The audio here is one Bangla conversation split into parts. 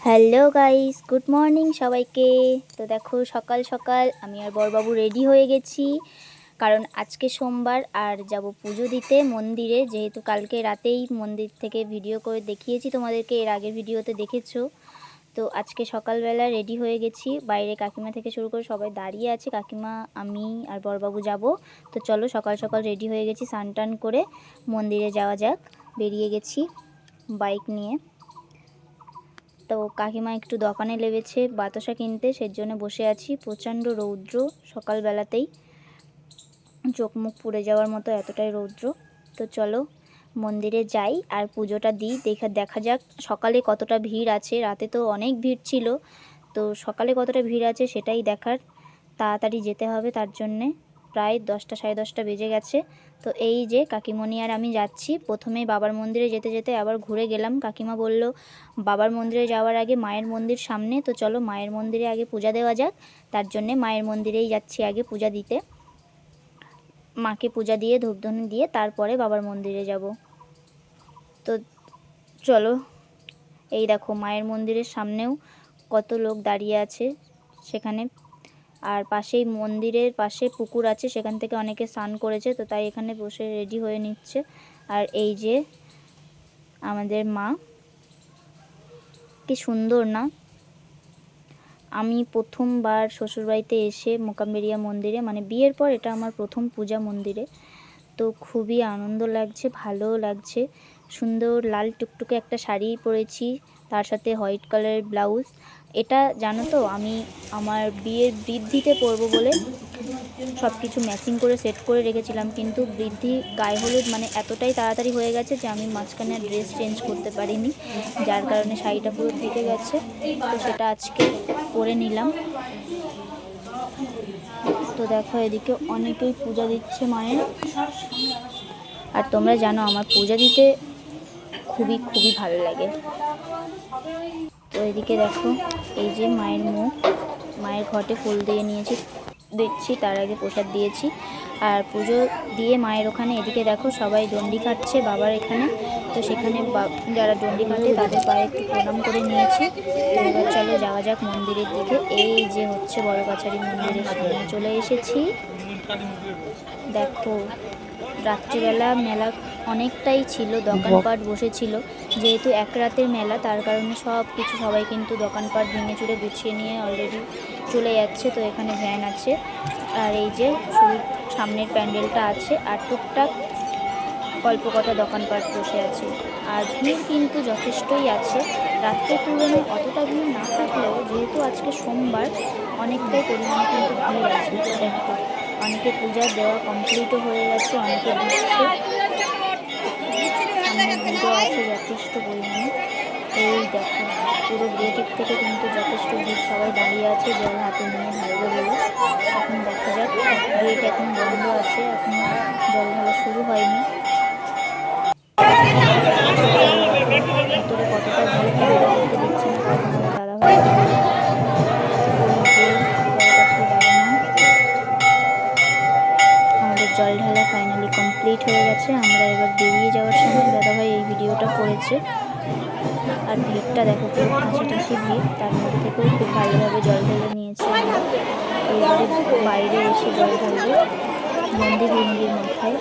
হ্যালো গাইস, গুড মর্নিং সবাইকে। তো দেখো সকাল সকাল আমি আর বড়বাবু রেডি হয়ে গেছি, কারণ আজকে সোমবার আর যাব পুজো দিতে মন্দিরে। যেহেতু কালকে রাতেই মন্দির থেকে ভিডিও করে দেখিয়েছি তোমাদেরকে, এর আগের ভিডিওতে দেখেছো। তো আজকে সকালবেলা রেডি হয়ে গেছি, বাইরে কাকিমা থেকে শুরু করে সবাই দাঁড়িয়ে আছে। কাকিমা, আমি আর বড়বাবু যাব। তো চলো সকাল সকাল রেডি হয়ে গেছি, স্নান টান করে মন্দিরে যাওয়া যাক। বেরিয়ে গেছি বাইক নিয়ে। তো কাকিমা একটু দোকানে লেগেছে বাতাসা কিনতে, সেজন্য বসে আছি। প্রচণ্ড রৌদ্র, সকালবেলাতেই চোখ মুখ পুড়ে যাওয়ার মতো এতটাই রৌদ্র। তো চলো মন্দিরে যাই আর পুজোটা দিই। দেখা যাক সকালে কতটা ভিড় আছে। রাতে তো অনেক ভিড় ছিল, তো সকালে কতটা ভিড় আছে সেটাই দেখার। তাড়াতাড়ি যেতে হবে, তার জন্যে প্রায় 10টা সাড়ে 10টা বেজে গেছে। তো এই যে কাকিমণি আর আমি যাচ্ছি। প্রথমেই বাবার মন্দিরে যেতে যেতে আবার ঘুরে গেলাম। কাকিমা বলল বাবার মন্দিরে যাওয়ার আগে মায়ের মন্দির সামনে, তো চলো মায়ের মন্দিরে আগে পূজা দেওয়া যাক। তার জন্যে মায়ের মন্দিরেই যাচ্ছি আগে পূজা দিতে। মাকে পূজা দিয়ে ধূপধুনি দিয়ে তারপরে বাবার মন্দিরে যাব। তো চলো, এই দেখো মায়ের মন্দিরের সামনেও কত লোক দাঁড়িয়ে আছে সেখানে। আর পাশেই মন্দিরের পাশে পুকুর আছে, সেখান থেকে অনেকে স্নান করেছে, তো তাই এখানে বসে রেডি হয়ে নিচ্ছে। আর এই যে আমাদের মা, কি সুন্দর না? আমি প্রথমবার শ্বশুরবাড়িতে এসে মোকামবেড়িয়া মন্দিরে, মানে বিয়ের পর এটা আমার প্রথম পূজা মন্দিরে। তো খুবই আনন্দ লাগছে, ভালোও লাগছে। সুন্দর লাল টুকটুকে একটা শাড়ি পরেছি, তার সাথে হোয়াইট কালারের ব্লাউজ। এটা জানো তো আমি আমার বিয়ের বৃদ্ধিতে পরবো বলে সব কিছু ম্যাচিং করে সেট করে রেখেছিলাম, কিন্তু বৃদ্ধি গায়ে হলুদ মানে এতটাই তাড়াতাড়ি হয়ে গেছে যে আমি মাঝখানে ড্রেস চেঞ্জ করতে পারিনি, যার কারণে শাড়িটা পুরো থেকে গেছে। তো সেটা আজকে পরে নিলাম। তো দেখো এদিকে অনেকেই পূজা দিচ্ছে মায়ের। আর তোমরা জানো আমার পূজা দিতে খুবই খুবই ভালো লাগে। তো এদিকে দেখো এই যে মায়ের মুখ, মায়ের ঘটে ফুল দিয়ে নিয়েছি, দিচ্ছি, তার আগে প্রসাদ দিয়েছি। আর পুজো দিয়ে মায়ের ওখানে এদিকে দেখো সবাই দণ্ডি কাটছে বাবার এখানে। তো সেখানে যারা দণ্ডি কাটে তাদের পায়ে একটু প্রণাম করে নিয়েছি। তো এবার চলো যাওয়া যাক মন্দিরের দিকে। এই যে হচ্ছে বড় কাছারি মন্দিরের সামনে চলে এসেছি। দেখো রাত্রিবেলা মেলা অনেকটাই ছিল, দোকানপাট বসেছিল। যেহেতু এক রাতের মেলা, তার কারণে সব কিছু সবাই কিন্তু দোকানপাট ভেঙে চুরে গুছিয়ে নিয়ে অলরেডি চলে যাচ্ছে। তো এখানে ভ্যান আছে, আর এই যে শুধু সামনের প্যান্ডেলটা আছে, আর টুকটাক অল্প কটা দোকানপাট বসে আছে। আর ভিড় কিন্তু যথেষ্টই আছে, রাত্রের তুলনায় অতটা ভিড় না থাকলেও যেহেতু আজকে সোমবার অনেকটাই পরিমাণে কিন্তু ভিড় আছে। তো দেখো অনেকে পূজা দেওয়া কমপ্লিটও হয়ে গেছে, অনেকে দিচ্ছে, সামনে ভিড়ও আছে যথেষ্ট পরিমাণে। এই দেখো পুরো গেটের থেকে কিন্তু যথেষ্ট ভিড়, সবাই দাঁড়িয়ে আছে জল হাতে নিয়ে ঢালবে বলে। এখন দেখা যাক, গেট এখন বন্ধ আছে, এখন জল ঢালা শুরু হয়নি। ভেতরে কতটা ভিড় ভিডিও করতে দিচ্ছে না, কারণ আমাদের দাদাভাই আমাদের জল ঢালা ফাইনালি কমপ্লিট হয়ে গেছে। আমরা এবার বেরিয়ে যাওয়ার সময় দাদাভাই এই ভিডিওটা করেছে। আর ভিড়টা দেখো পুরো ঠাঁসাঠাঁসি ভিড়, তার মধ্যে থেকেও খুব ভালোভাবে জল ঢেলে নিয়েছে। আমরা এইবারে বাইরে এসে জল ঢালবো নন্দী ভৃঙ্গির মাথায়।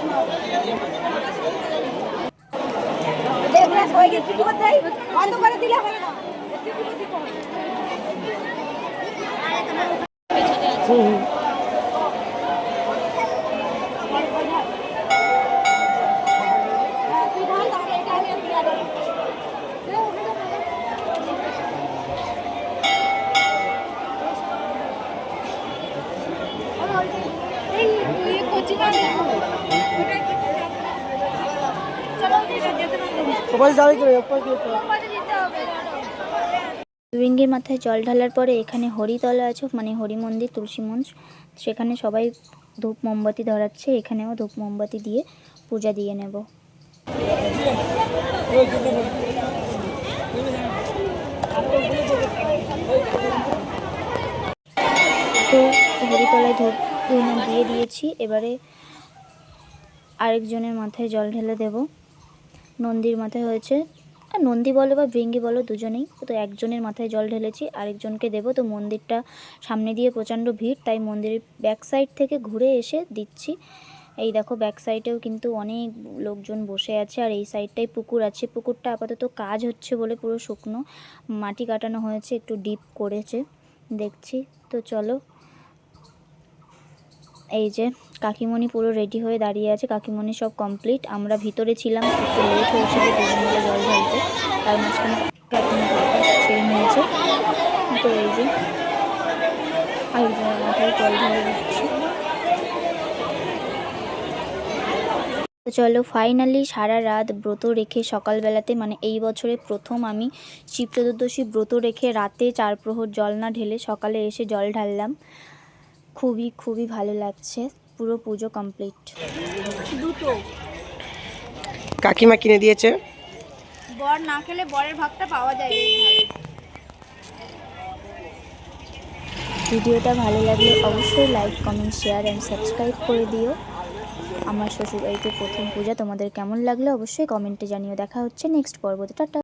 ভৃঙ্গির মাথায় জল ঢালার পরে এখানে হরিতলা আছে, মানে হরি মন্দির, তুলসী মঞ্চ, সেখানে সবাই ধূপ মোমবাতি ধরাচ্ছে। এখানেও ধূপ মোমবাতি দিয়ে পূজা দিয়ে নেব। তো হরিতলায় ধূপ দিয়ে দিয়েছি, এবারে আরেকজনের মাথায় জল ঢেলে দেব। নন্দীর মাথায় হয়েছে আর নন্দী বলো বা ভৃঙ্গি বলো দুজনেই, তো একজনের মাথায় জল ঢেলেছি, আরেকজনকে দেবো। তো মন্দিরটা সামনে দিয়ে প্রচণ্ড ভিড়, তাই মন্দিরের ব্যাক সাইড থেকে ঘুরে এসে দিচ্ছি। এই দেখো ব্যাক সাইডেও কিন্তু অনেক লোকজন বসে আছে, আর এই সাইডটাই পুকুর আছে। পুকুরটা আপাতত কাজ হচ্ছে বলে পুরো শুকনো, মাটি কাটানো হয়েছে, একটু ডিপ করেছে দেখছি। তো চলো, এই যে কাকিমণি পুরো রেডি হয়ে দাঁড়িয়ে আছে, কাকিমণি সব কমপ্লিট। আমরা ভিতরে ছিলাম, একটু লেট হয়েছিল দুজন মিলে জল ঢালতে, তার মাঝখানে কাকিমণি ছেড়ে নিয়েছে। তো এই যে আরেকজনের মাথায় জল ঢেলে দিচ্ছি। তো চলো, ফাইনালি সারা রাত ব্রত রেখে সকালবেলাতে, মানে এই বছরে প্রথম আমি শিব চতুর্দশী ব্রত রেখে রাতে 4 প্রহর জল না ঢেলে সকালে এসে জল ঢাললাম। খুবই খুবই ভালো লাগছে, পুরো পুজো কমপ্লিট। দুটো কাকিমা কিনে দিয়েছে। বর না খেলে বরের ভাগটা পাওয়া যায় বেশ ভালো। ভিডিওটা ভালো লাগলে অবশ্যই like, comment, share and subscribe করে দিও। আমার শ্বশুরবাড়িতে প্রথম পূজা, তোমাদের কেমন লাগলো অবশ্যই কমেন্টে জানিও। দেখা হচ্ছে নেক্সট পর্বতে। টাটা।